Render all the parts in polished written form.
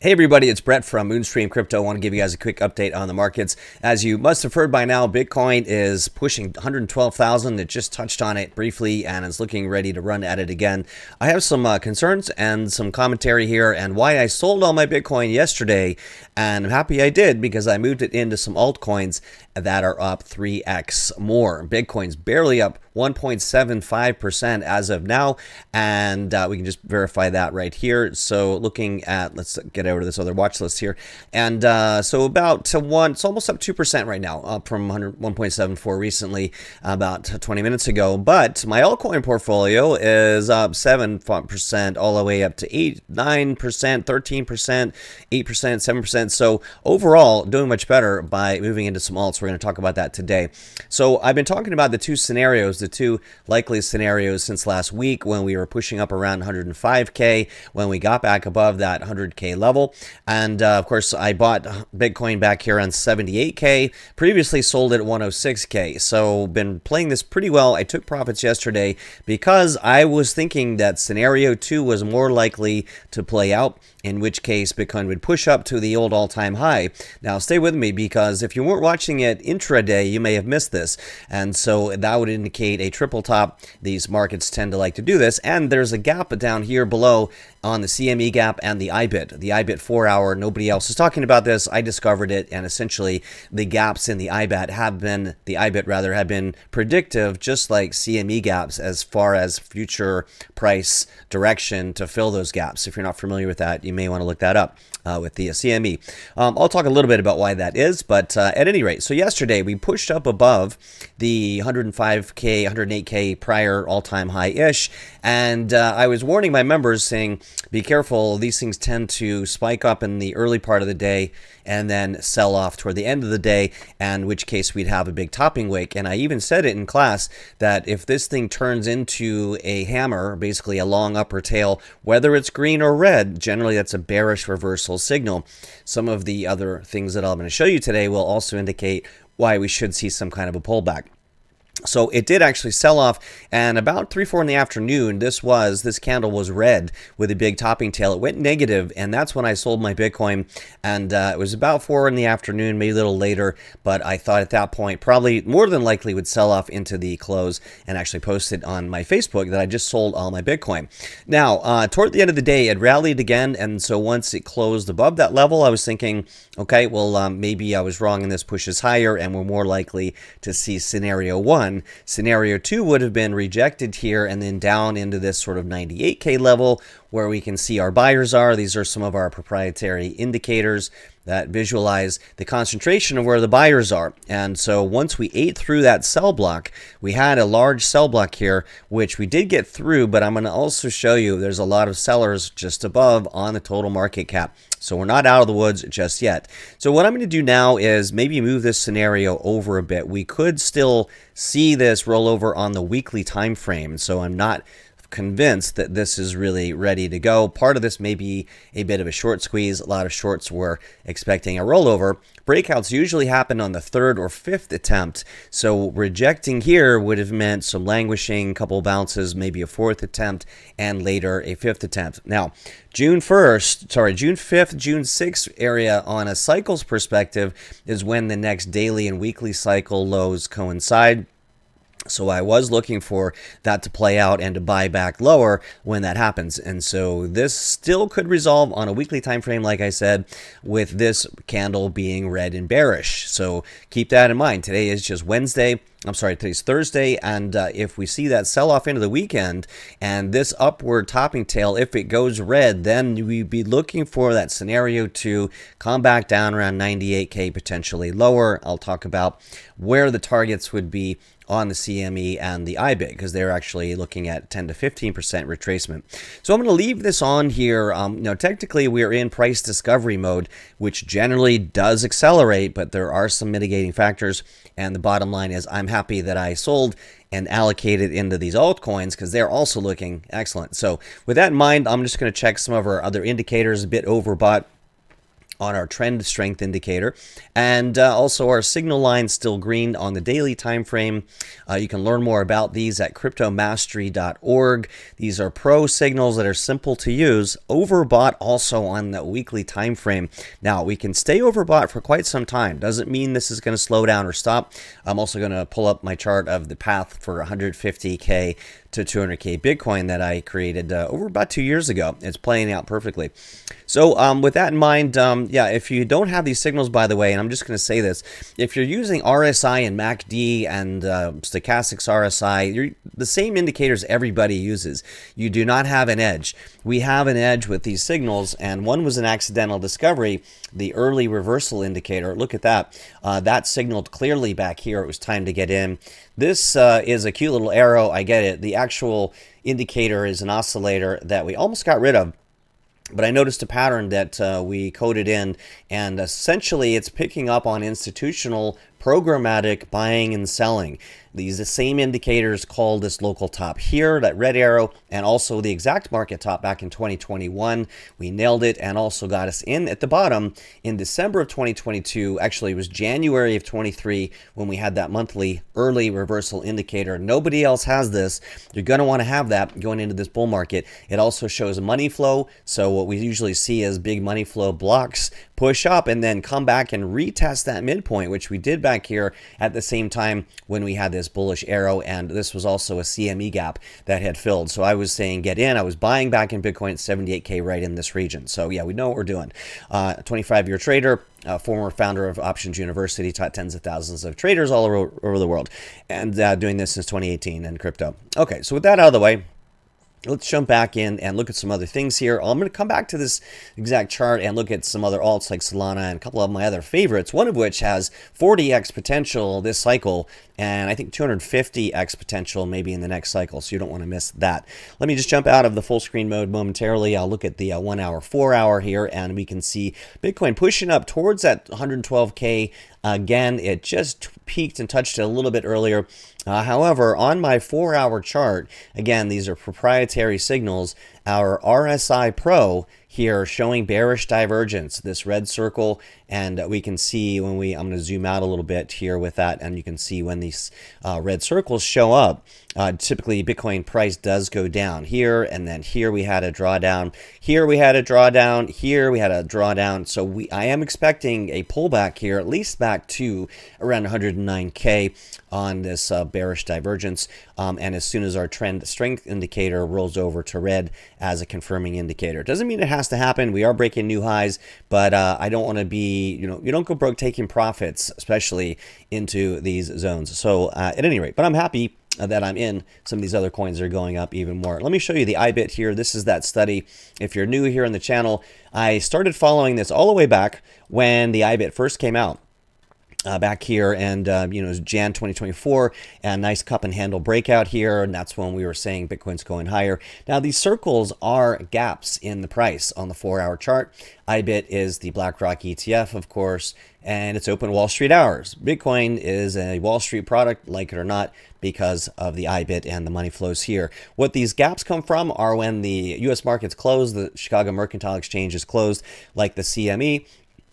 Hey everybody, it's Brett from Moonstream Crypto. I want to give you guys a quick update on the markets. As you must have heard by now, Bitcoin is pushing 112,000. It just touched on it briefly and is looking ready to run at it again. I have some concerns and some commentary here and why I sold all my Bitcoin yesterday. And I'm happy I did because I moved it into some altcoins that are up 3x more. Bitcoin's barely up 1.75% as of now, and we can just verify that right here. So looking at, let's get over to this other watch list here, and so about to one, it's almost up 2% right now, up from 1.74 recently, about 20 minutes ago. But my altcoin portfolio is up 7% all the way up to 8, 9%, 13%, 8%, 7%. So overall, doing much better by moving into some alts. We're going to talk about that today. So I've been talking about the two scenarios, the two likely scenarios since last week when we were pushing up around 105K, when we got back above that 100K level. And of course, I bought Bitcoin back here on 78K, previously sold it at 106K. So been playing this pretty well. I took profits yesterday because I was thinking that scenario 2 was more likely to play out, in which case Bitcoin would push up to the old all-time high. Now stay with me, because if you weren't watching it intraday, you may have missed this, and so that would indicate a triple top. These markets tend to like to do this, and there's a gap down here below on the CME gap and the IBIT. The IBIT 4 hour, nobody else is talking about this. I discovered it, and essentially the gaps in the IBIT have been predictive, just like CME gaps, as far as future price direction to fill those gaps. If you're not familiar with that, you may want to look that up with the CME. I'll talk a little bit about why that is, but at any rate, so yesterday we pushed up above the 105K, 108K prior all-time high-ish, and I was warning my members saying, be careful, these things tend to spike up in the early part of the day and then sell off toward the end of the day, in which case we'd have a big topping wake. And I even said it in class that if this thing turns into a hammer, basically a long upper tail, whether it's green or red, generally that's a bearish reversal signal. Some of the other things that I'm going to show you today will also indicate why we should see some kind of a pullback. So it did actually sell off, and about 3-4 in the afternoon, this candle was red with a big topping tail. It went negative, and that's when I sold my Bitcoin, and it was about 4 in the afternoon, maybe a little later, but I thought at that point probably more than likely would sell off into the close, and actually posted on my Facebook that I just sold all my Bitcoin. Now, toward the end of the day, it rallied again, and so once it closed above that level, I was thinking, okay, well, maybe I was wrong and this pushes higher, and we're more likely to see scenario 1. Scenario 2 would have been rejected here and then down into this sort of 98K level where we can see our buyers are. These are some of our proprietary indicators that visualize the concentration of where the buyers are. And so once we ate through that sell block, we had a large sell block here, which we did get through, but I'm going to also show you there's a lot of sellers just above on the total market cap. So we're not out of the woods just yet. So what I'm going to do now is maybe move this scenario over a bit. We could still see this roll over on the weekly time frame. So I'm not convinced that this is really ready to go. Part of this may be a bit of a short squeeze. A lot of shorts were expecting a rollover. Breakouts usually happen on the 3rd or 5th attempt. So rejecting here would have meant some languishing, couple bounces, maybe a 4th attempt, and later a 5th attempt. Now, June 5th, June 6th area on a cycles perspective is when the next daily and weekly cycle lows coincide. So I was looking for that to play out and to buy back lower when that happens. And so this still could resolve on a weekly time frame, like I said, with this candle being red and bearish. So keep that in mind. Today is just today's Thursday, and if we see that sell-off into the weekend and this upward topping tail, if it goes red, then we'd be looking for that scenario to come back down around 98K, potentially lower. I'll talk about where the targets would be on the CME and the IBIT, because they're actually looking at 10 to 15% retracement. So I'm going to leave this on here. Technically we're in price discovery mode, which generally does accelerate, but there are some mitigating factors. And the bottom line is I'm happy that I sold and allocated into these altcoins because they're also looking excellent. So with that in mind, I'm just going to check some of our other indicators, a bit overbought on our trend strength indicator, and also our signal line still green on the daily time frame. You can learn more about these at cryptomastery.org. These are pro signals that are simple to use, overbought also on the weekly time frame. Now, we can stay overbought for quite some time. Doesn't mean this is going to slow down or stop. I'm also going to pull up my chart of the path for 150K to 200K Bitcoin that I created over about 2 years ago. It's playing out perfectly. So with that in mind, yeah, if you don't have these signals, by the way, and I'm just going to say this, if you're using RSI and MACD and stochastics RSI, the same indicators everybody uses. You do not have an edge. We have an edge with these signals, and one was an accidental discovery, the early reversal indicator. Look at that. That signaled clearly back here. It was time to get in. This is a cute little arrow. I get it. The actual indicator is an oscillator that we almost got rid of. But I noticed a pattern that we coded in, and essentially it's picking up on institutional programmatic buying and selling. The same indicators called this local top here, that red arrow, and also the exact market top back in 2021. We nailed it and also got us in at the bottom in December of 2022. Actually, it was January of 23 when we had that monthly early reversal indicator. Nobody else has this. You're going to want to have that going into this bull market. It also shows money flow. So what we usually see is big money flow blocks push up and then come back and retest that midpoint, which we did back here at the same time when we had this bullish arrow, and this was also a CME gap that had filled. So I was saying get in. I was buying back in Bitcoin at 78K right in this region. So yeah, we know what we're doing. 25-year trader, former founder of Options University, taught tens of thousands of traders all over the world, and doing this since 2018 in crypto. Okay, so with that out of the way, let's jump back in and look at some other things here. I'm going to come back to this exact chart and look at some other alts like Salana and a couple of my other favorites, one of which has 40x potential this cycle, and I think 250x potential maybe in the next cycle, so you don't want to miss that. Let me just jump out of the full screen mode momentarily. I'll look at the 1 hour, 4 hour here, and we can see Bitcoin pushing up towards that 112K. Again, it just peaked and touched it a little bit earlier. However, on my 4 hour chart, again, these are proprietary signals, our RSI Pro here showing bearish divergence, this red circle, and we can see when I'm going to zoom out a little bit here with that, and you can see when these red circles show up, typically Bitcoin price does go down here, and then here we had a drawdown, here we had a drawdown, here we had a drawdown. So I am expecting a pullback here, at least back to around 109K on this bearish divergence, and as soon as our trend strength indicator rolls over to red as a confirming indicator. Doesn't mean it has to happen. We are breaking new highs, but I don't want to be, you don't go broke taking profits, especially into these zones. So at any rate, but I'm happy that I'm in some of these other coins that are going up even more. Let me show you the IBIT here. This is that study. If you're new here on the channel, I started following this all the way back when the IBIT first came out. Back here, and it was Jan 2024, and nice cup and handle breakout here, and that's when we were saying Bitcoin's going higher. Now these circles are gaps in the price on the 4 hour chart. IBIT is the BlackRock ETF, of course, and it's open Wall Street hours. Bitcoin is a Wall Street product, like it or not, because of the IBIT and the money flows here. What these gaps come from are when the U.S. markets close, the Chicago Mercantile Exchange is closed, like the CME.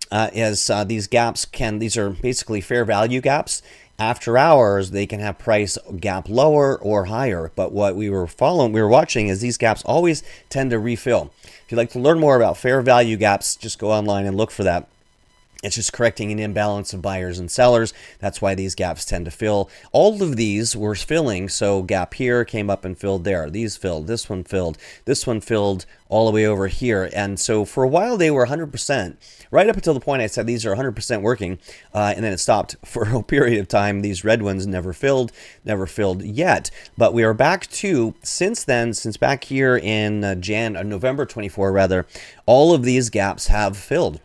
These gaps these are basically fair value gaps. After hours, they can have price gap lower or higher. But what we were watching is these gaps always tend to refill. If you'd like to learn more about fair value gaps, just go online and look for that. It's just correcting an imbalance of buyers and sellers. That's why these gaps tend to fill. All of these were filling, so gap here came up and filled there. These filled, this one filled all the way over here. And so for a while they were 100%, right up until the point I said these are 100% working, and then it stopped for a period of time. These red ones never filled yet. But we are back to, since then, since back here in November 24 rather, all of these gaps have filled.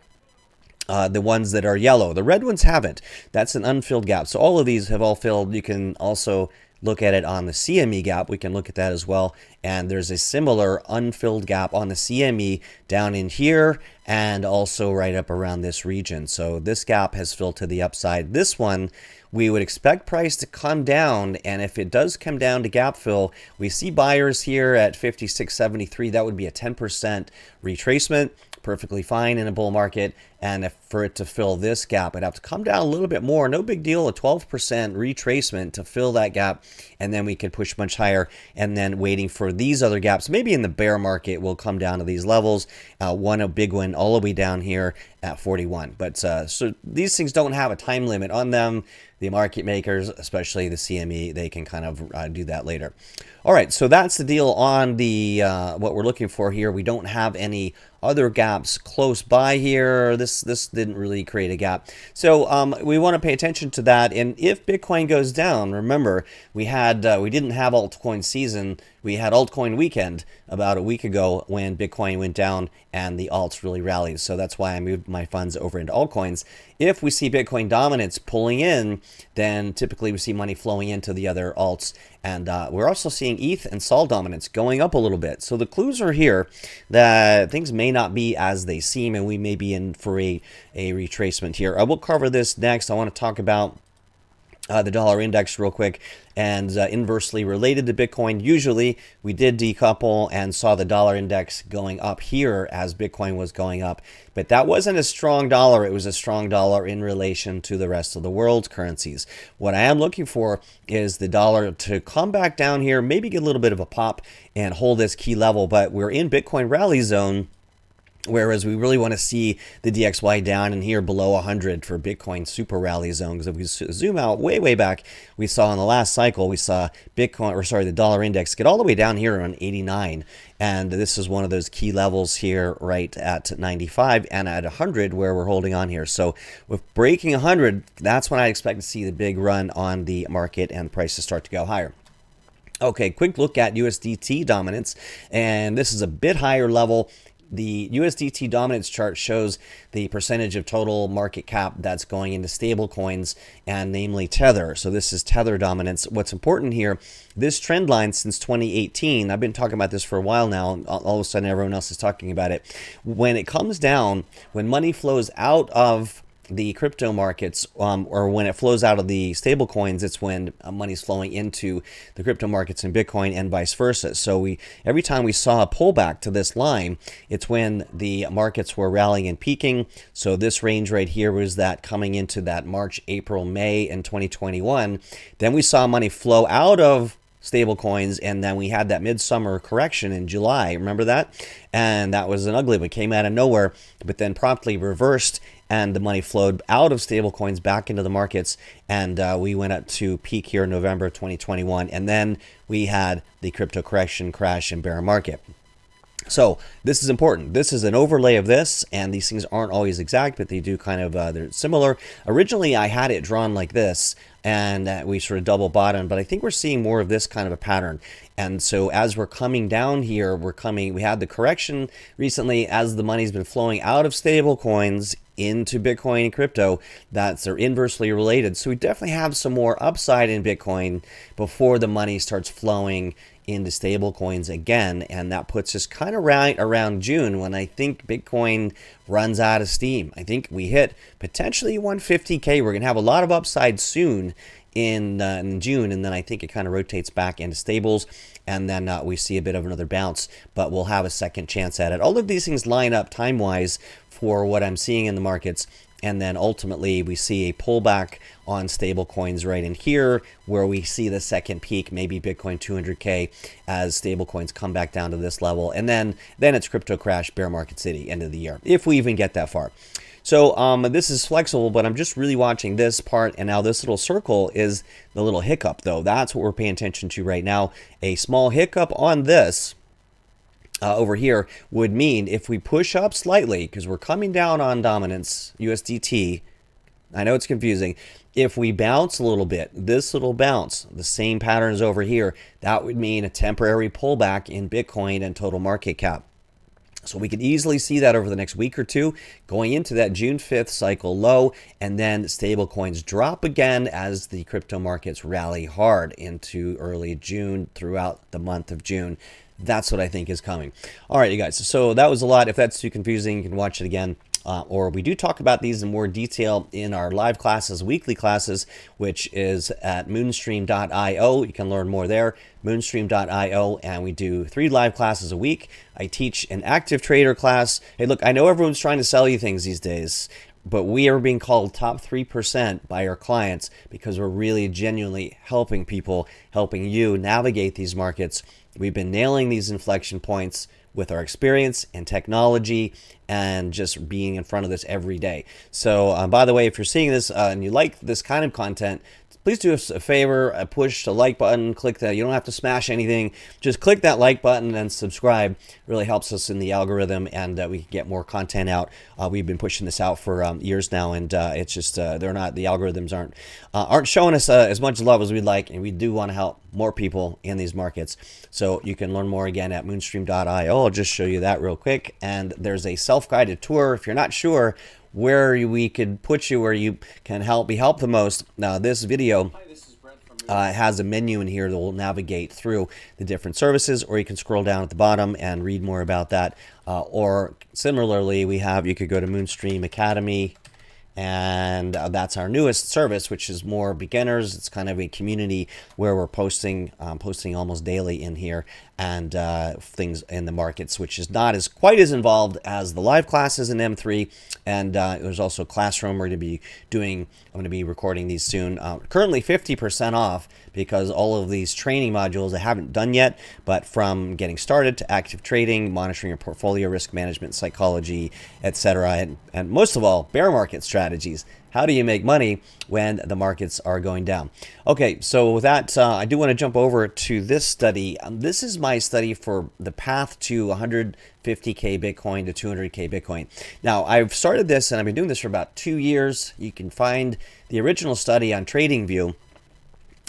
The ones that are yellow. The red ones haven't. That's an unfilled gap. So all of these have all filled. You can also look at it on the CME gap. We can look at that as well. And there's a similar unfilled gap on the CME down in here and also right up around this region. So this gap has filled to the upside. This one, we would expect price to come down, and if it does come down to gap fill, we see buyers here at 56.73. That would be a 10% retracement. perfectly fine in a bull market. And if for it to fill this gap, it'd have to come down a little bit more. No big deal, a 12% retracement to fill that gap, and then we could push much higher. And then waiting for these other gaps, maybe in the bear market, we'll come down to these levels. A big one all the way down here at 41. But so these things don't have a time limit on them. The market makers, especially the CME, they can kind of do that later. All right, so that's the deal on the what we're looking for here. We don't have any other gaps close by here. This didn't really create a gap. So we want to pay attention to that. And if Bitcoin goes down, remember, we didn't have altcoin season. We had altcoin weekend about a week ago when Bitcoin went down and the alts really rallied. So that's why I moved my funds over into altcoins. If we see Bitcoin dominance pulling in, then typically we see money flowing into the other alts. And we're also seeing ETH and SOL dominance going up a little bit. So the clues are here that things may not be as they seem, and we may be in for a retracement here. I will cover this next. I want to talk about the dollar index real quick, and inversely related to Bitcoin. Usually we did decouple and saw the dollar index going up here as Bitcoin was going up, but that wasn't a strong dollar. It was a strong dollar in relation to the rest of the world's currencies. What I am looking for is the dollar to come back down here, maybe get a little bit of a pop and hold this key level, but we're in Bitcoin rally zone. Whereas we really want to see the DXY down in here below 100 for Bitcoin super rally zone. Because if we zoom out way back, we saw in the last cycle, we saw the dollar index get all the way down here around 89. And this is one of those key levels here right at 95 and at 100 where we're holding on here. So with breaking 100, that's when I expect to see the big run on the market and prices start to go higher. Okay, quick look at USDT dominance. And this is a bit higher level. The USDT dominance chart shows the percentage of total market cap that's going into stable coins, and namely Tether. So this is Tether dominance. What's important here, this trend line since 2018, I've been talking about this for a while now, all of a sudden everyone else is talking about it. When it comes down, when money flows out of the crypto markets, or when it flows out of the stable coins, it's when money's flowing into the crypto markets and Bitcoin and vice versa. So every time we saw a pullback to this line, it's when the markets were rallying and peaking. So this range right here was that coming into that March, April, May in 2021. Then we saw money flow out of stable coins, and then we had that midsummer correction in July. Remember that? And that was an ugly one. Came out of nowhere, but then promptly reversed, and the money flowed out of stable coins back into the markets, and we went up to peak here in November 2021, and then we had the crypto correction, crash, and bear market. So this is important. This is an overlay of this, and these things aren't always exact, but they do kind of, they're similar. Originally, I had it drawn like this, and we sort of double bottom, but I think we're seeing more of this kind of a pattern. And so as we're coming down here, we had the correction recently as the money's been flowing out of stable coins into Bitcoin and crypto. They're inversely related. So we definitely have some more upside in Bitcoin before the money starts flowing into stable coins again, and that puts us kind of right around June when I think Bitcoin runs out of steam. I think we hit potentially 150K. We're going to have a lot of upside soon in June, and then I think it kind of rotates back into stables, and then we see a bit of another bounce, but we'll have a second chance at it. All of these things line up time-wise for what I'm seeing in the markets. And then ultimately we see a pullback on stable coins right in here where we see the second peak, maybe Bitcoin 200K as stable coins come back down to this level. And then it's crypto crash, bear market city, end of the year, if we even get that far. So this is flexible, but I'm just really watching this part. And now this little circle is the little hiccup, though. That's what we're paying attention to right now. A small hiccup on this over here would mean if we push up slightly, because we're coming down on dominance, USDT, I know it's confusing. If we bounce a little bit, this little bounce, the same pattern as over here, that would mean a temporary pullback in Bitcoin and total market cap. So we could easily see that over the next week or two, going into that June 5th cycle low, and then stable coins drop again as the crypto markets rally hard into early June throughout the month of June. That's what I think is coming. All right, you guys. So that was a lot. If that's too confusing, you can watch it again. or we do talk about these in more detail in our live classes, weekly classes, which is at moonstream.io. You can learn more there, moonstream.io, and we do 3 live classes a week. I teach an active trader class. Hey, look, I know everyone's trying to sell you things these days, but we are being called top 3% by our clients because we're really genuinely helping people, helping you navigate these markets. We've been nailing these inflection points with our experience and technology and just being in front of this every day. So by the way, if you're seeing this and you like this kind of content, please do us a favor, push the like button, click that. You don't have to smash anything. Just click that like button and subscribe. It really helps us in the algorithm, and we can get more content out. We've been pushing this out for years now, and it's just the algorithms aren't showing us as much love as we'd like, and we do want to help more people in these markets. So you can learn more again at moonstream.io. I'll just show you that real quick. And there's a self-guided tour if you're not sure where we could put you, where you can be helped the most. Now, this video has a menu in here that will navigate through the different services, or you can scroll down at the bottom and read more about that. Or similarly, you could go to Moonstream Academy, and that's our newest service, which is more beginners. It's kind of a community where we're posting almost daily in here, and things in the markets, which is not quite as involved as the live classes in M3. And there's also Classroom. I'm going to be recording these soon. Currently 50% off, because all of these training modules I haven't done yet, but from getting started to active trading, monitoring your portfolio, risk management, psychology, etc., and most of all, bear market strategies. How do you make money when the markets are going down? Okay, so with that, I do want to jump over to this study. This is my study for the path to 150K Bitcoin to 200K Bitcoin. Now, I've started this, and I've been doing this for about 2 years. You can find the original study on TradingView.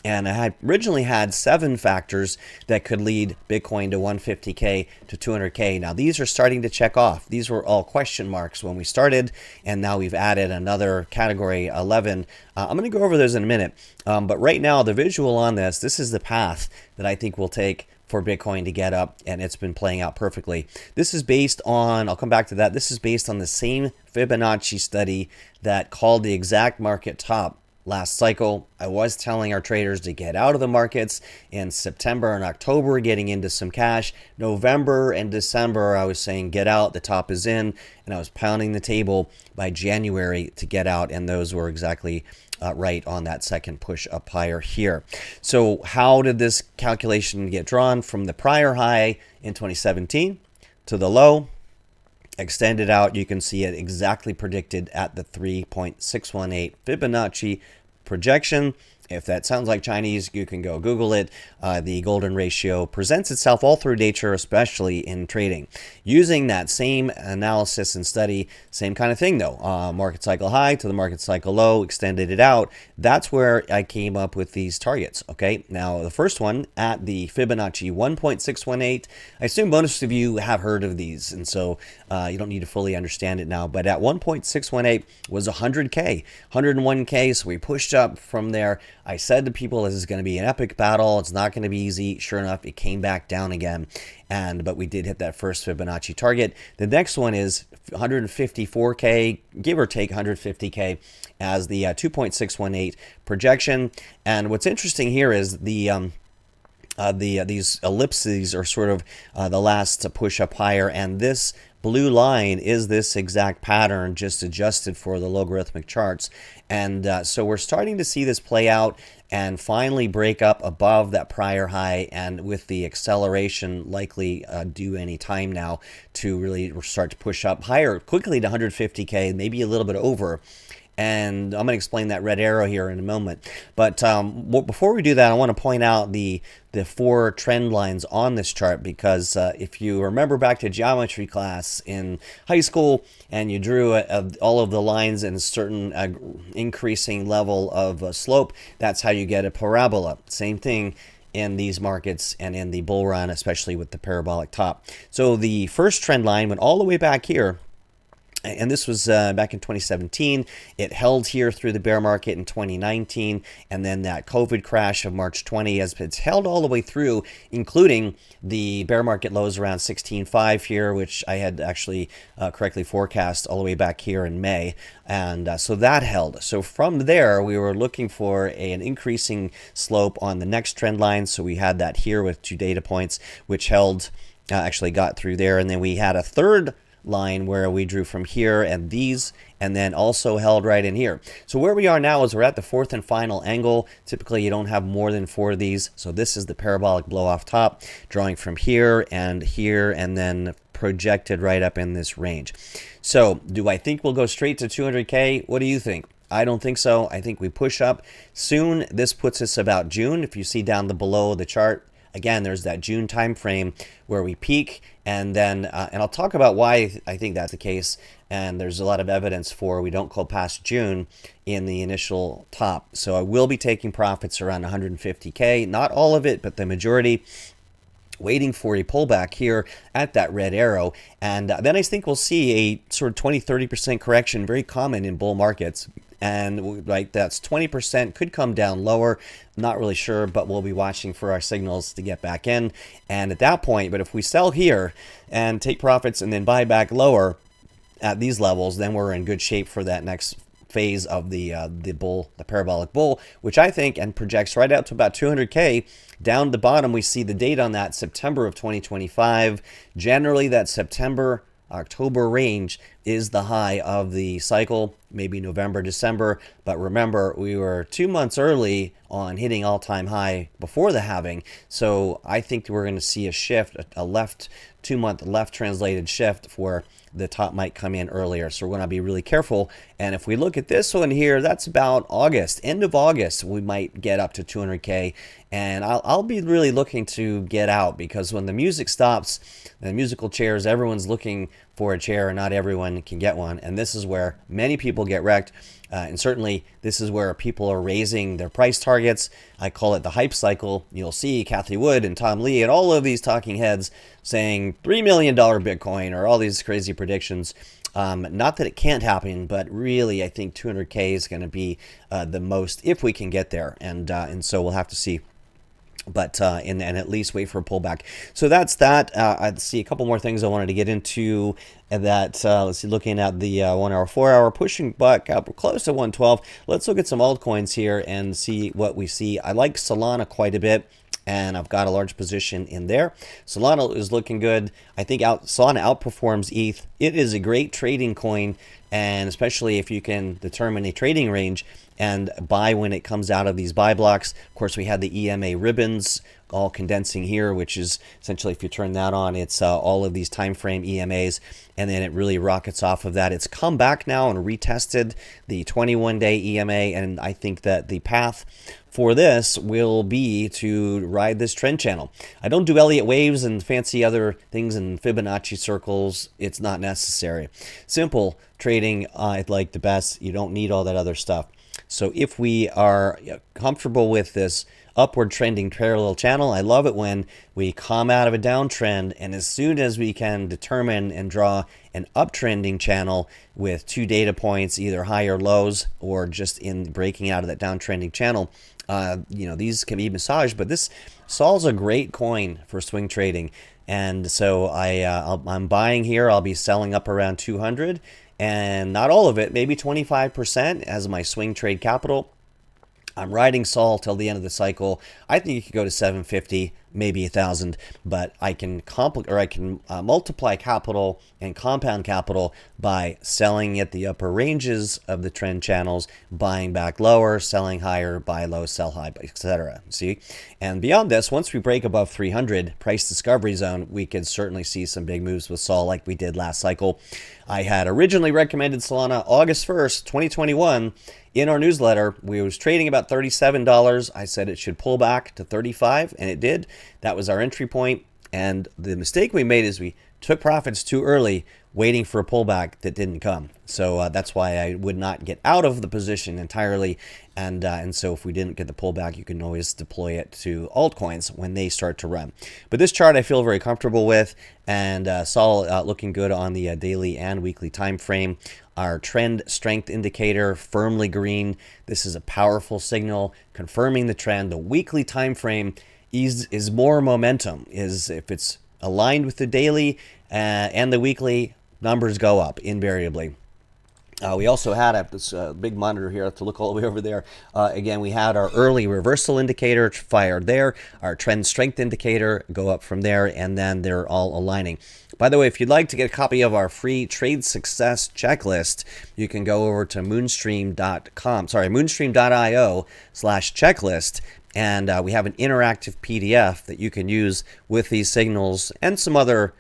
And I had originally had 7 factors that could lead Bitcoin to 150K to 200K. Now, these are starting to check off. These were all question marks when we started, and now we've added another category, 11. I'm going to go over those in a minute. But right now, the visual on this is the path that I think will take for Bitcoin to get up, and it's been playing out perfectly. This is based on, I'll come back to that, this is based on the same Fibonacci study that called the exact market top last cycle. I was telling our traders to get out of the markets in September and October, getting into some cash. November and December, I was saying get out, the top is in, and I was pounding the table by January to get out, and those were exactly right on that second push up higher here. So how did this calculation get drawn? From the prior high in 2017 to the low, extended out, you can see it exactly predicted at the 3.618 Fibonacci projection. If that sounds like Chinese, you can go Google it. The golden ratio presents itself all through nature, especially in trading. Using that same analysis and study, same kind of thing though. Market cycle high to the market cycle low, extended it out. That's where I came up with these targets. Okay, now the first one at the Fibonacci 1.618. I assume most of you have heard of these, and so you don't need to fully understand it now. But at 1.618 was 100K, 101K. So we pushed up from there. I said to people, this is going to be an epic battle. It's not going to be easy. Sure enough, it came back down again. But we did hit that first Fibonacci target. The next one is 154K, give or take 150K as the 2.618 projection. And what's interesting here is these ellipses are sort of the last to push up higher, and this blue line is this exact pattern just adjusted for the logarithmic charts. And so we're starting to see this play out and finally break up above that prior high, and with the acceleration likely due any time now to really start to push up higher quickly to 150K, maybe a little bit over. And I'm going to explain that red arrow here in a moment. But before we do that, I want to point out the 4 trend lines on this chart, because if you remember back to geometry class in high school and you drew all of the lines in a certain increasing level of slope, that's how you get a parabola. Same thing in these markets and in the bull run, especially with the parabolic top. So the first trend line went all the way back here And this was back in 2017. It held here through the bear market in 2019, and then that COVID crash of March 20, as it's held all the way through, including the bear market lows around 16.5 here, which I had actually correctly forecast all the way back here in May. And so that held. So from there, we were looking for an increasing slope on the next trend line. So we had that here with 2 data points, which held, actually got through there. And then we had a third line where we drew from here and these, and then also held right in here. So where we are now is we're at the fourth and final angle. Typically you don't have more than 4 of these. So this is the parabolic blow off top, drawing from here, and then projected right up in this range. So do I think we'll go straight to 200K? What do you think? I don't think so. I think we push up soon. This puts us about June. If you see down below the chart, again, there's that June time frame where we peak, and then and I'll talk about why I think that's the case. And there's a lot of evidence for we don't go past June in the initial top. So I will be taking profits around 150K, not all of it, but the majority, waiting for a pullback here at that red arrow. And then I think we'll see a sort of 20-30% correction, very common in bull markets. And right, that's 20%, could come down lower, not really sure, but we'll be watching for our signals to get back in. And at that point, but if we sell here and take profits and then buy back lower at these levels, then we're in good shape for that next phase of the parabolic bull, which I think and projects right out to about 200K. Down the bottom, we see the date on that, September of 2025. Generally, that September-October range is the high of the cycle, maybe November, December. But remember, we were 2 months early on hitting all-time high before the halving. So I think we're going to see a shift, a left 2-month left translated shift where the top might come in earlier. So we're going to be really careful. And if we look at this one here, that's about August, end of August, we might get up to 200K. And I'll be really looking to get out, because when the music stops, the musical chairs, everyone's looking for a chair and not everyone can get one. And this is where many people get wrecked. And certainly this is where people are raising their price targets. I call it the hype cycle. You'll see Kathy Wood and Tom Lee and all of these talking heads saying $3 million Bitcoin or all these crazy predictions. Not that it can't happen, but really I think 200K is going to be the most if we can get there. And so we'll have to see. But and at least wait for a pullback. So that's that. I'd see a couple more things I wanted to get into. That let's see, looking at the 1 hour, 4 hour, pushing back up close to 112. Let's look at some altcoins here and see what we see. I like Salana quite a bit, and I've got a large position in there. Salana is looking good. I think Salana outperforms ETH. It is a great trading coin, and especially if you can determine a trading range and buy when it comes out of these buy blocks. Of course, we had the EMA ribbons all condensing here, which is essentially, if you turn that on, it's all of these time frame EMAs, and then it really rockets off of that. It's come back now and retested the 21-day EMA, and I think that the path for this will be to ride this trend channel. I don't do Elliott waves and fancy other things in Fibonacci circles. It's not necessary. Simple trading I like the best. You don't need all that other stuff. So if we are comfortable with this upward trending parallel channel, I love it when we come out of a downtrend, and as soon as we can determine and draw an uptrending channel with 2 data points, either high or lows, or just in breaking out of that downtrending channel, these can be massaged. But this Sol's a great coin for swing trading, and so I'm buying here. I'll be selling up around 200. And not all of it, maybe 25% as my swing trade capital. I'm riding Sol till the end of the cycle. I think you could go to 750, maybe 1,000, but I can multiply capital and compound capital by selling at the upper ranges of the trend channels, buying back lower, selling higher, buy low, sell high, etc. See, and beyond this, once we break above 300 price discovery zone, we could certainly see some big moves with Sol like we did last cycle. I had originally recommended Salana August 1st, 2021. In our newsletter, we was trading about $37. I said it should pull back to 35, and it did. That was our entry point. And the mistake we made is we took profits too early. waiting for a pullback that didn't come. So that's why I would not get out of the position entirely. And so if we didn't get the pullback, you can always deploy it to altcoins when they start to run. But this chart I feel very comfortable with, and saw looking good on the daily and weekly time frame. Our trend strength indicator firmly green. This is a powerful signal confirming the trend. The weekly time frame is more momentum. Is if it's aligned with the daily and the weekly, numbers go up invariably. We also had this big monitor here. I have to look all the way over there. Again, we had our early reversal indicator fired there, our trend strength indicator go up from there, and then they're all aligning. By the way, if you'd like to get a copy of our free trade success checklist, you can go over to moonstream.io/checklist. And we have an interactive PDF that you can use with these signals and some other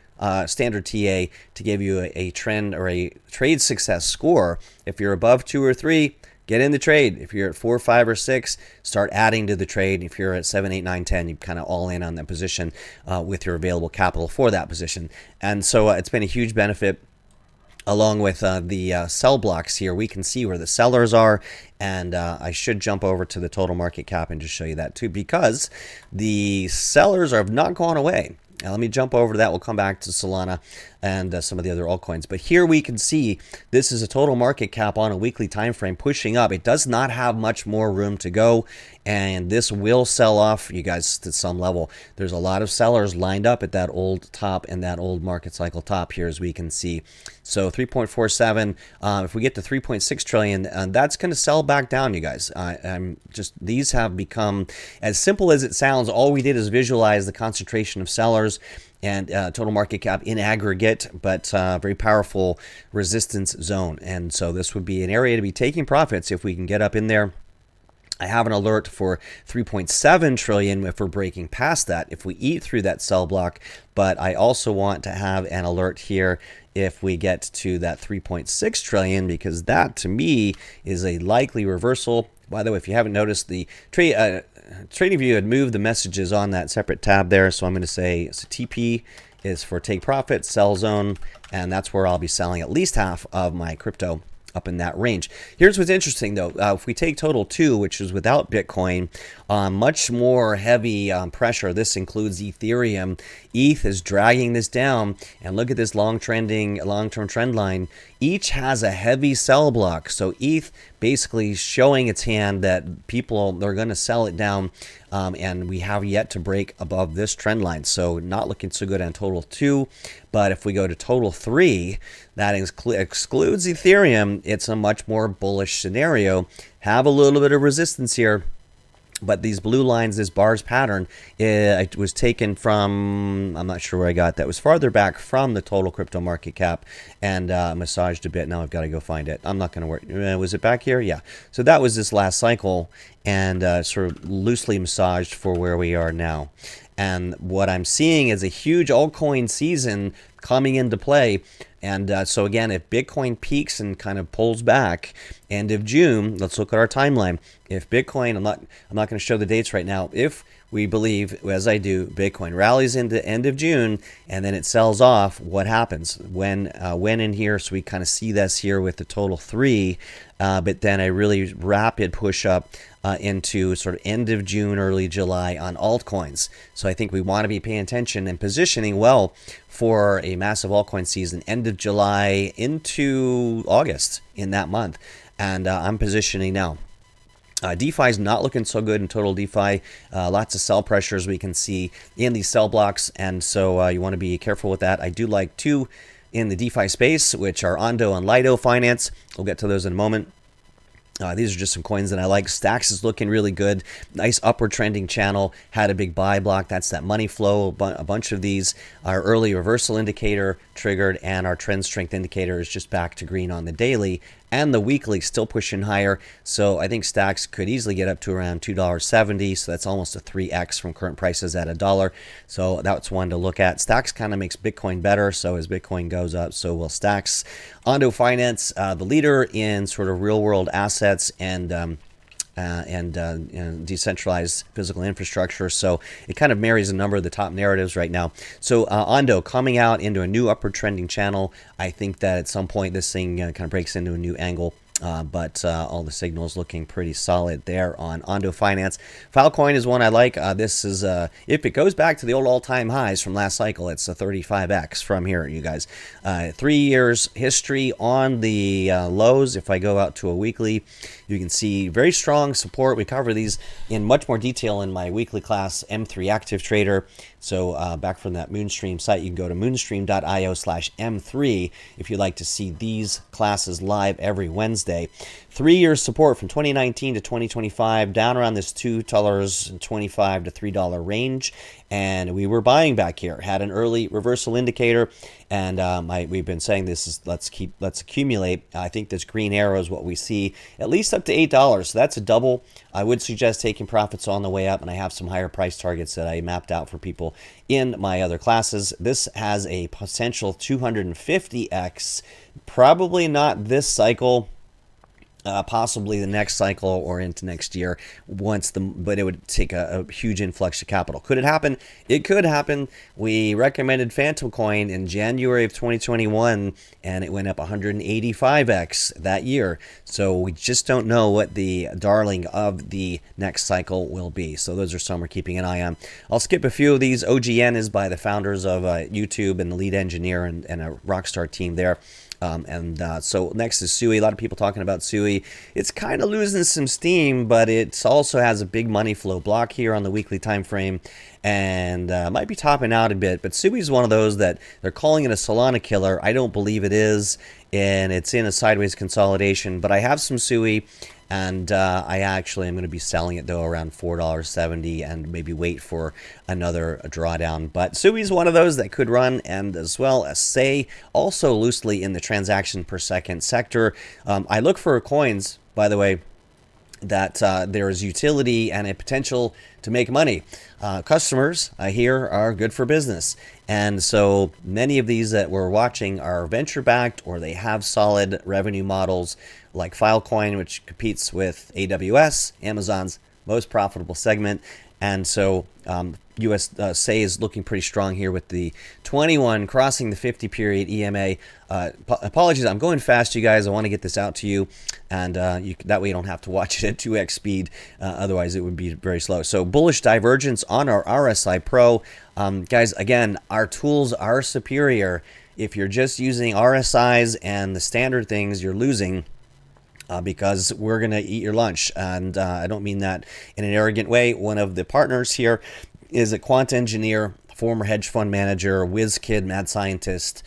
standard TA to give you a trend or a trade success score. If you're above 2 or 3, get in the trade. If you're at 4, 5, or 6, start adding to the trade. If you're at 7, 8, 9, 10, you kind of all in on that position with your available capital for that position. And so it's been a huge benefit. Along with the sell blocks here, we can see where the sellers are, and I should jump over to the total market cap and just show you that too, because the sellers have not gone away. Now, let me jump over to that. We'll come back to Salana and some of the other altcoins. But here we can see this is a total market cap on a weekly time frame pushing up. It does not have much more room to go, and this will sell off, you guys, to some level. There's a lot of sellers lined up at that old top and that old market cycle top here, as we can see. So 3.47, if we get to 3.6 trillion, that's going to sell back down, you guys. These have become, as simple as it sounds, all we did is visualize the concentration of sellers and total market cap in aggregate, but very powerful resistance zone. And so this would be an area to be taking profits if we can get up in there. I have an alert for 3.7 trillion if we're breaking past that, if we eat through that sell block. But I also want to have an alert here if we get to that 3.6 trillion, because that to me is a likely reversal. By the way, if you haven't noticed, the TradingView had moved the messages on that separate tab there. So I'm going to say TP is for take profit, sell zone, and that's where I'll be selling at least half of my crypto up in that range. Here's what's interesting though. If we take total 2, which is without Bitcoin, much more heavy pressure. This includes Ethereum. ETH is dragging this down, and look at this long-term trend line. Each has a heavy sell block. So ETH basically showing its hand that people are going to sell it down, and we have yet to break above this trend line. So not looking so good on total 2. But if we go to total 3, that excludes Ethereum. It's a much more bullish scenario. Have a little bit of resistance here. But these blue lines, this bars pattern, it was taken from, I'm not sure where I got that. It was farther back from the total crypto market cap, and massaged a bit. Now I've got to go find it. I'm not going to worry. Was it back here? Yeah. So that was this last cycle, and sort of loosely massaged for where we are now. And what I'm seeing is a huge altcoin season coming into play. And so again, if Bitcoin peaks and kind of pulls back end of June, let's look at our timeline. If Bitcoin, I'm not going to show the dates right now. If we believe, as I do, Bitcoin rallies into end of June and then it sells off, what happens? When in here, so we kind of see this here with the total 3, but then a really rapid push up into sort of end of June, early July on altcoins. So I think we want to be paying attention and positioning well for a massive altcoin season, end of July into August in that month. And I'm positioning now. DeFi is not looking so good in total DeFi. Lots of sell pressures we can see in these sell blocks. And so you want to be careful with that. I do like 2 in the DeFi space, which are Ondo and Lido Finance. We'll get to those in a moment. These are just some coins that I like. STAX is looking really good. Nice upward trending channel. Had a big buy block. That's that money flow. A bunch of these. Our early reversal indicator triggered, and our trend strength indicator is just back to green on the daily. And the weekly still pushing higher. So I think STAX could easily get up to around $2.70. So that's almost a 3x from current prices at $1. So that's one to look at. STAX kind of makes Bitcoin better. So as Bitcoin goes up, so will STAX. Ondo Finance, the leader in sort of real world assets and and decentralized physical infrastructure. So it kind of marries a number of the top narratives right now. So Ondo coming out into a new upward trending channel. I think that at some point this thing kind of breaks into a new angle. But all the signals looking pretty solid there on Ondo Finance. Filecoin is one I like. This is, if it goes back to the old all-time highs from last cycle, it's a 35x from here, you guys. 3 years history on the lows. If I go out to a weekly, you can see very strong support. We cover these in much more detail in my weekly class, M3 Active Trader. So back from that Moonstream site, you can go to moonstream.io/M3 if you'd like to see these classes live every Wednesday. 3 years support from 2019 to 2025, down around this $2.25 to $3 range. And we were buying back here, had an early reversal indicator. And we've been saying this is let's accumulate. I think this green arrow is what we see, at least up to $8. So that's a double. I would suggest taking profits on the way up, and I have some higher price targets that I mapped out for people in my other classes. This has a potential 250x, probably not this cycle. Possibly the next cycle or into next year, but it would take a huge influx of capital. Could it happen? It could happen. We recommended Phantom Coin in January of 2021, and it went up 185x that year. So we just don't know what the darling of the next cycle will be. So those are some we're keeping an eye on. I'll skip a few of these. OGN is by the founders of YouTube and the lead engineer and a rockstar team there. So next is Sui. A lot of people talking about Sui. It's kind of losing some steam, but it also has a big money flow block here on the weekly time frame, and might be topping out a bit. But Sui is one of those that they're calling it a Salana killer. I don't believe it is, and it's in a sideways consolidation. But I have some Sui, and I actually am going to be selling it, though, around $4.70 and maybe wait for another drawdown. But Sui is one of those that could run, and as well as Say, also loosely in the transaction per second sector. I look for coins, by the way, that there is utility and a potential to make money. Customers here are good for business. And so many of these that we're watching are venture-backed, or they have solid revenue models like Filecoin, which competes with AWS, Amazon's most profitable segment. And so US Say is looking pretty strong here with the 21 crossing the 50 period EMA. Apologies, I'm going fast, you guys. I want to get this out to you, and that way you don't have to watch it at 2x speed. Otherwise, it would be very slow. So bullish divergence on our RSI Pro. Guys, again, our tools are superior. If you're just using RSIs and the standard things, you're losing. Because we're going to eat your lunch. And I don't mean that in an arrogant way. One of the partners here is a quant engineer, former hedge fund manager, whiz kid, mad scientist.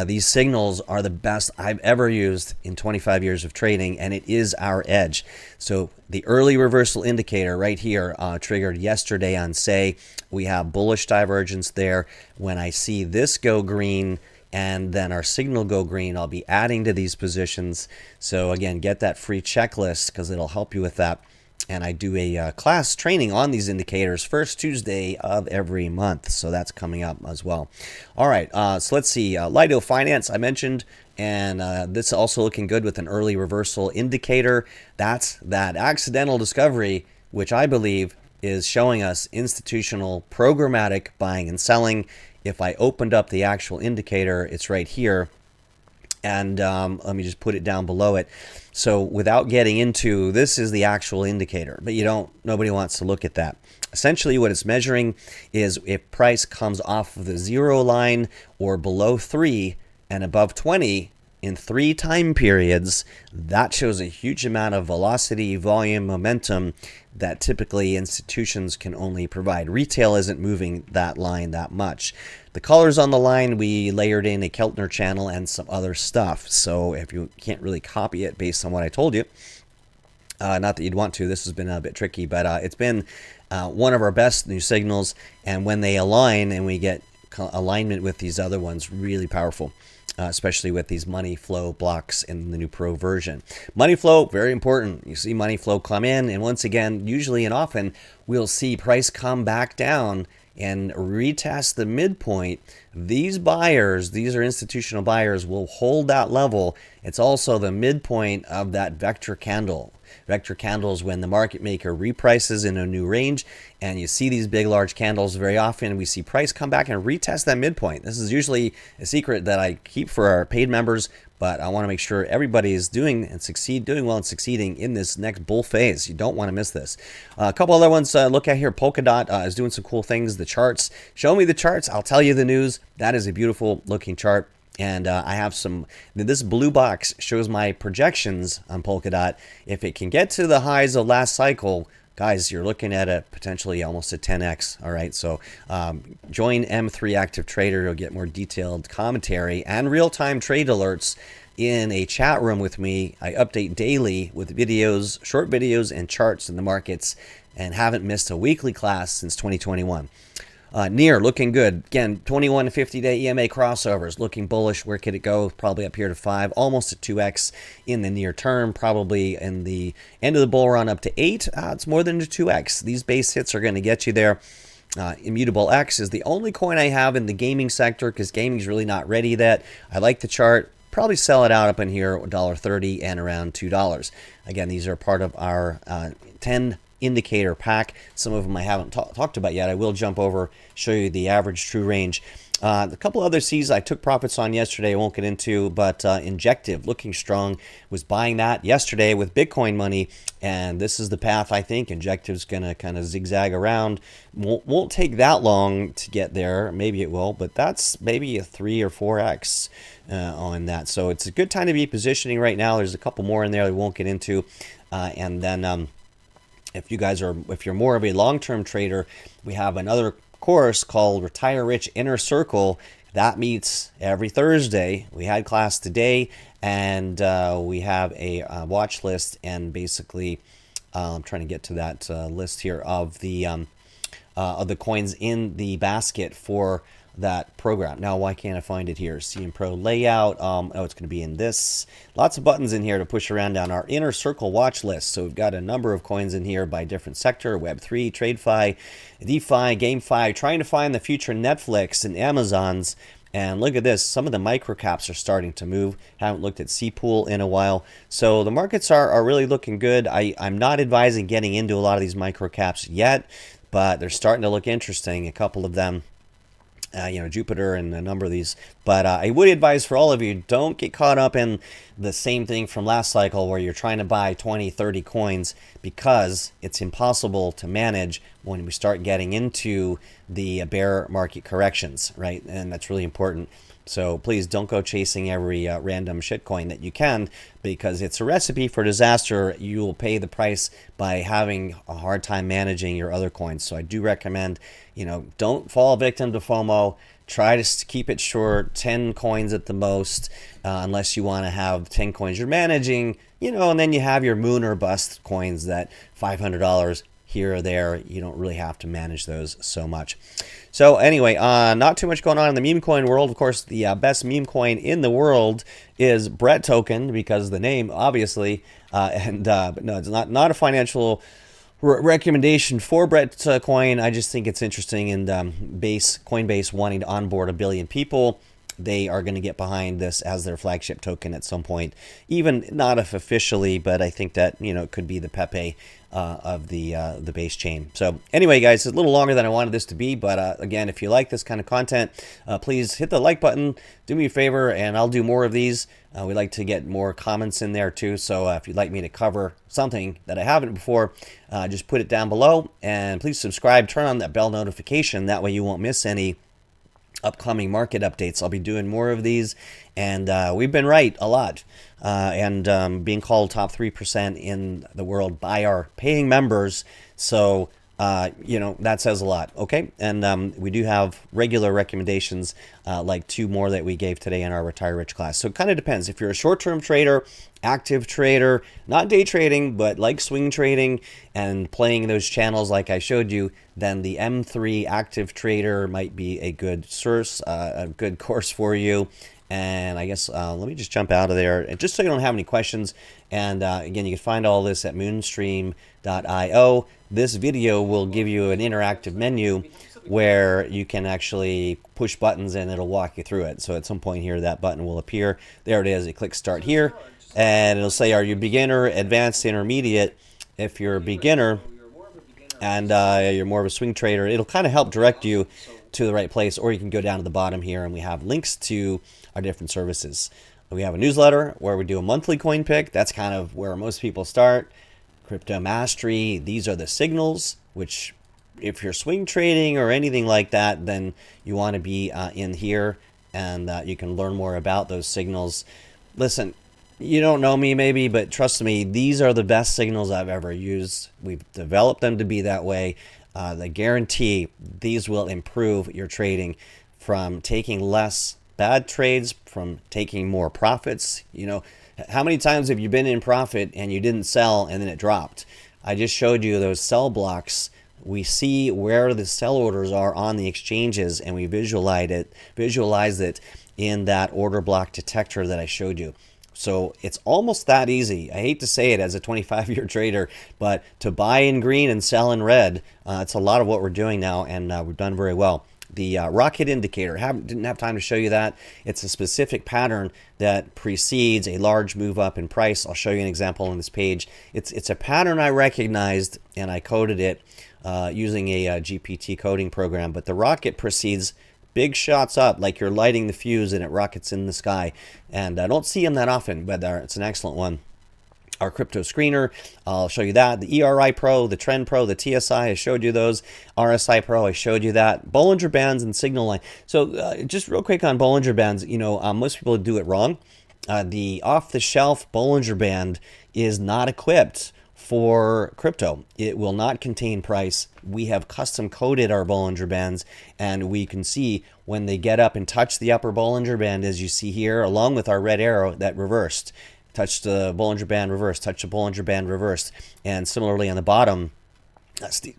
These signals are the best I've ever used in 25 years of trading, and it is our edge. So the early reversal indicator right here triggered yesterday on Say. We have bullish divergence there. When I see this go green, and then our signal go green, I'll be adding to these positions. So again, get that free checklist because it'll help you with that. And I do a class training on these indicators first Tuesday of every month. So that's coming up as well. All right, so let's see. Lido Finance, I mentioned. And this is also looking good with an early reversal indicator. That's that accidental discovery, which I believe is showing us institutional programmatic buying and selling. If I opened up the actual indicator, it's right here. And let me just put it down below it. So without getting into, this is the actual indicator, but nobody wants to look at that. Essentially what it's measuring is if price comes off of the 0 line or below 3 and above 20 in 3 time periods, that shows a huge amount of velocity, volume, momentum that typically institutions can only provide. Retail isn't moving that line that much. The colors on the line, we layered in a Keltner channel and some other stuff. So if you can't really copy it based on what I told you, not that you'd want to, this has been a bit tricky, but it's been one of our best new signals. And when they align and we get alignment with these other ones, really powerful. Especially with these money flow blocks in the new Pro version. Money flow, very important. You see money flow come in, and once again, usually and often, we'll see price come back down and retest the midpoint. These buyers, these are institutional buyers, will hold that level. It's also the midpoint of that vector candle. Vector candles, when the market maker reprices in a new range and you see these big large candles, very often we see price come back and retest that midpoint. This is usually a secret that I keep for our paid members, but I want to make sure everybody is doing well and succeeding in this next bull phase. You don't want to miss this. A couple other ones to look at here. Polkadot is doing some cool things. The charts. Show me the charts. I'll tell you the news. That is a beautiful looking chart. And I have some, this blue box shows my projections on Polkadot. If it can get to the highs of last cycle, guys, you're looking at a potentially almost a 10x. All right, so join M3 Active Trader. You'll get more detailed commentary and real-time trade alerts in a chat room with me. I update daily with videos, short videos, and charts in the markets, and haven't missed a weekly class since 2021. Near looking good. Again, 21 to 50 day EMA crossovers looking bullish. Where could it go? Probably up here to 5, almost a 2x in the near term. Probably in the end of the bull run up to 8. It's more than a 2x. These base hits are going to get you there. Immutable X is the only coin I have in the gaming sector because gaming is really not ready yet. I like the chart. Probably sell it out up in here, $1.30 and around $2. Again, these are part of our 10 indicator pack. Some of them I haven't talked about yet. I will jump over, show you the average true range. A couple other C's I took profits on yesterday I won't get into, but Injective looking strong. Was buying that yesterday with Bitcoin money, and this is the path I think. Injective's going to kind of zigzag around. Won't take that long to get there. Maybe it will, but that's maybe a 3 or 4x on that. So it's a good time to be positioning right now. There's a couple more in there I won't get into. And then if you're more of a long-term trader, we have another course called Retire Rich Inner Circle that meets every Thursday. We had class today, and we have a watch list, and basically I'm trying to get to that list here of the coins in the basket for that program. Now, why can't I find it here? CM Pro layout. Oh, it's going to be in this. Lots of buttons in here to push around down our inner circle watch list. So we've got a number of coins in here by different sector: Web3, TradeFi, DeFi, GameFi. Trying to find the future Netflix and Amazons. And look at this. Some of the microcaps are starting to move. Haven't looked at Cpool in a while. So the markets are really looking good. I'm not advising getting into a lot of these microcaps yet, but they're starting to look interesting. A couple of them. Jupiter and a number of these. But I would advise for all of you, don't get caught up in the same thing from last cycle where you're trying to buy 20, 30 coins, because it's impossible to manage when we start getting into the bear market corrections, right? And that's really important. So please don't go chasing every random shitcoin that you can, because it's a recipe for disaster. You will pay the price by having a hard time managing your other coins. So I do recommend, don't fall victim to FOMO. Try to keep it short, 10 coins at the most, unless you want to have 10 coins you're managing, and then you have your moon or bust coins that $500 here or there. You don't really have to manage those so much. So anyway, not too much going on in the meme coin world. Of course, the best meme coin in the world is Brett token, because of the name, obviously. But no, it's not a financial recommendation for Brett coin. I just think it's interesting, and Coinbase wanting to onboard 1 billion people. They are going to get behind this as their flagship token at some point, even not if officially, but I think that it could be the Pepe of the base chain. So anyway, guys, it's a little longer than I wanted this to be, but again, if you like this kind of content, please hit the like button. Do me a favor, and I'll do more of these. We like to get more comments in there too. So if you'd like me to cover something that I haven't before, just put it down below, and please subscribe. Turn on that bell notification. That way you won't miss any upcoming market updates. I'll be doing more of these, and we've been right a lot, and being called top 3% in the world by our paying members. So that says a lot. Okay, and we do have regular recommendations, like 2 more that we gave today in our Retire Rich class. So it kind of depends. If you're a short-term trader, active trader, not day trading, but like swing trading and playing those channels like I showed you, then the M3 active trader might be a good source, a good course for you. And I guess let me just jump out of there, and just so you don't have any questions. And again, you can find all this at moonstream.io. This video will give you an interactive menu where you can actually push buttons and it'll walk you through it. So at some point here, that button will appear. There it is. You click start here. and it'll say, are you beginner, advanced, intermediate? If you're a beginner and you're more of a swing trader, it'll kind of help direct you to the right place. Or you can go down to the bottom here and we have links to our different services. We have a newsletter where we do a monthly coin pick. That's kind of where most people start. Crypto mastery. These are the signals, which if you're swing trading or anything like that, then you want to be in here, and you can learn more about those signals. Listen, you don't know me maybe, but trust me, these are the best signals I've ever used. We've developed them to be that way. They guarantee these will improve your trading from taking less bad trades, from taking more profits. You know, how many times have you been in profit and you didn't sell and then it dropped? I just showed you those sell blocks. We see where the sell orders are on the exchanges, and we visualize it in that order block detector that I showed you. So it's almost that easy. I hate to say it as a 25-year trader, but to buy in green and sell in red, it's a lot of what we're doing now, and we've done very well. The rocket indicator, didn't have time to show you that. It's a specific pattern that precedes a large move up in price. I'll show you an example on this page. It's a pattern I recognized, and I coded it using a GPT coding program. But the rocket precedes big shots up, like you're lighting the fuse and it rockets in the sky. And I don't see them that often, but it's an excellent one. Our crypto screener, I'll show you that. The ERI Pro, the Trend Pro, the TSI, I showed you those. RSI Pro, I showed you that. Bollinger Bands and Signal Line. So just real quick on Bollinger Bands, you know, most people do it wrong. The off-the-shelf Bollinger Band is not equipped for crypto. It will not contain price. We have custom coded our Bollinger Bands, and we can see when they get up and touch the upper Bollinger Band, as you see here, along with our red arrow that reversed. Touch the Bollinger Band, reverse, touch the Bollinger Band, reverse. And similarly on the bottom,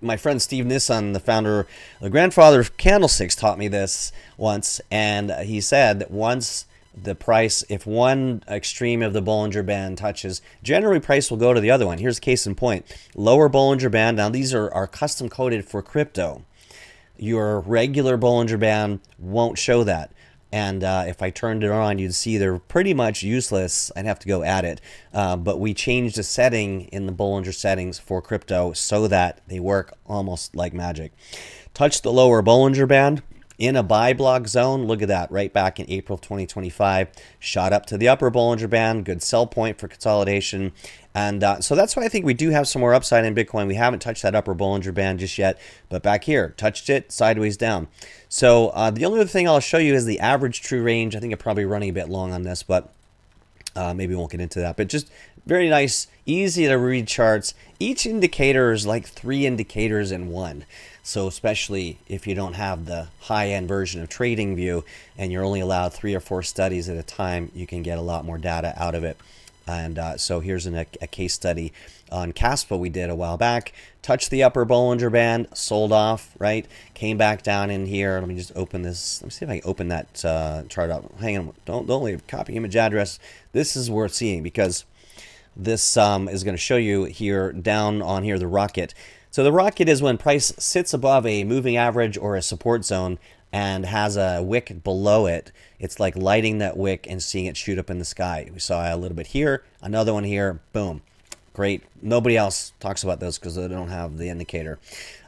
my friend Steve Nissan, the grandfather of candlesticks, taught me this once, and he said that once the price, if one extreme of the Bollinger Band touches, generally price will go to the other one. Here's a case in point. Lower Bollinger Band, now these are custom coded for crypto. Your regular Bollinger Band won't show that. And if I turned it on, you'd see they're pretty much useless. I'd have to go add it. But we changed a setting in the Bollinger settings for crypto so that they work almost like magic. Touch the lower Bollinger Band in a buy block zone. Look at that, right back in April 2025. Shot up to the upper Bollinger Band. Good sell point for consolidation. And so that's why I think we do have some more upside in Bitcoin. We haven't touched that upper Bollinger Band just yet, but back here, touched it, sideways down. So the only other thing I'll show you is the average true range. I think I'm probably running a bit long on this, but maybe we won't get into that. But just very nice, easy to read charts. Each indicator is like 3 indicators in one. So especially if you don't have the high-end version of TradingView and you're only allowed 3 or 4 studies at a time, you can get a lot more data out of it. And so here's a case study on Caspa we did a while back. Touched the upper Bollinger Band, sold off, right? Came back down in here. Let me just open this. Let me see if I can open that chart up. Hang on. Don't leave. Copy image address. This is worth seeing because this is going to show you here down on here the rocket. So the rocket is when price sits above a moving average or a support zone and has a wick below it. It's like lighting that wick and seeing it shoot up in the sky. We saw a little bit here, another one here, boom. Great. Nobody else talks about those because they don't have the indicator.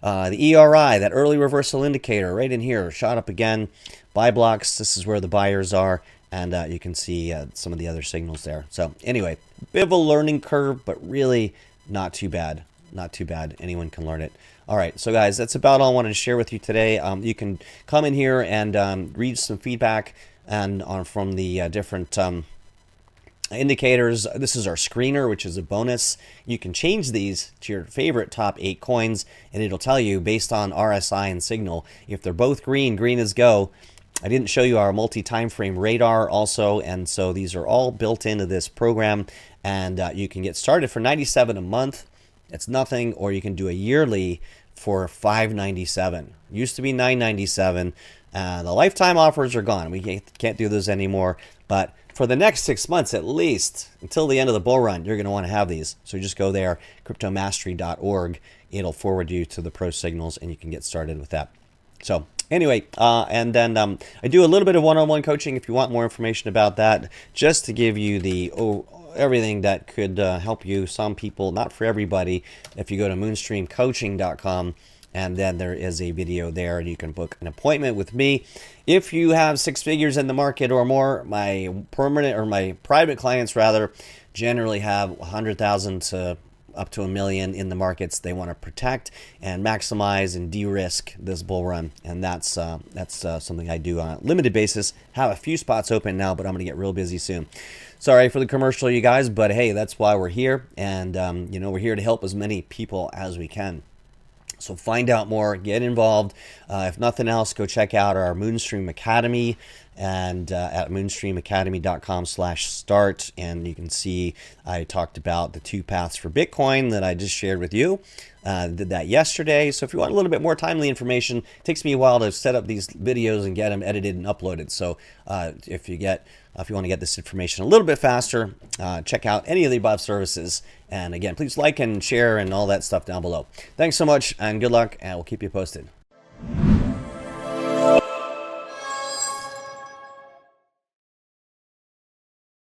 The ERI, that early reversal indicator, right in here, shot up again. Buy blocks, this is where the buyers are, and you can see some of the other signals there. So anyway, bit of a learning curve, but really not too bad. Not too bad. Anyone can learn it. All right, so guys, that's about all I wanted to share with you today. You can come in here and read some feedback and from the different indicators. This is our screener, which is a bonus. You can change these to your favorite top 8 coins, and it'll tell you based on RSI and signal. If they're both green, green is go. I didn't show you our multi-time frame radar also, and so these are all built into this program, and you can get started for $97 a month. It's nothing, or you can do a yearly for $597. Used to be $997. The lifetime offers are gone. We can't do those anymore. But for the next 6 months at least, until the end of the bull run, you're going to want to have these. So just go there, cryptomastery.org. It'll forward you to the pro signals, and you can get started with that. So anyway, and then I do a little bit of one-on-one coaching if you want more information about that, just to give you the everything that could help you. Some people, not for everybody. If you go to moonstreamcoaching.com, and then there is a video there, and you can book an appointment with me. If you have 6 figures in the market or more, my private clients rather, generally have 100,000 to up to $1 million in the markets they want to protect and maximize and de-risk this bull run. And that's something I do on a limited basis. Have a few spots open now, but I'm going to get real busy soon. Sorry for the commercial, you guys, but hey, that's why we're here. And, we're here to help as many people as we can. So find out more, get involved. If nothing else, go check out our Moonstream Academy and at moonstreamacademy.com/start. And you can see I talked about the 2 paths for Bitcoin that I just shared with you. Did that yesterday. So if you want a little bit more timely information, it takes me a while to set up these videos and get them edited and uploaded. So if you want to get this information a little bit faster, check out any of the above services. And again, please like and share and all that stuff down below. Thanks so much and good luck, and we'll keep you posted.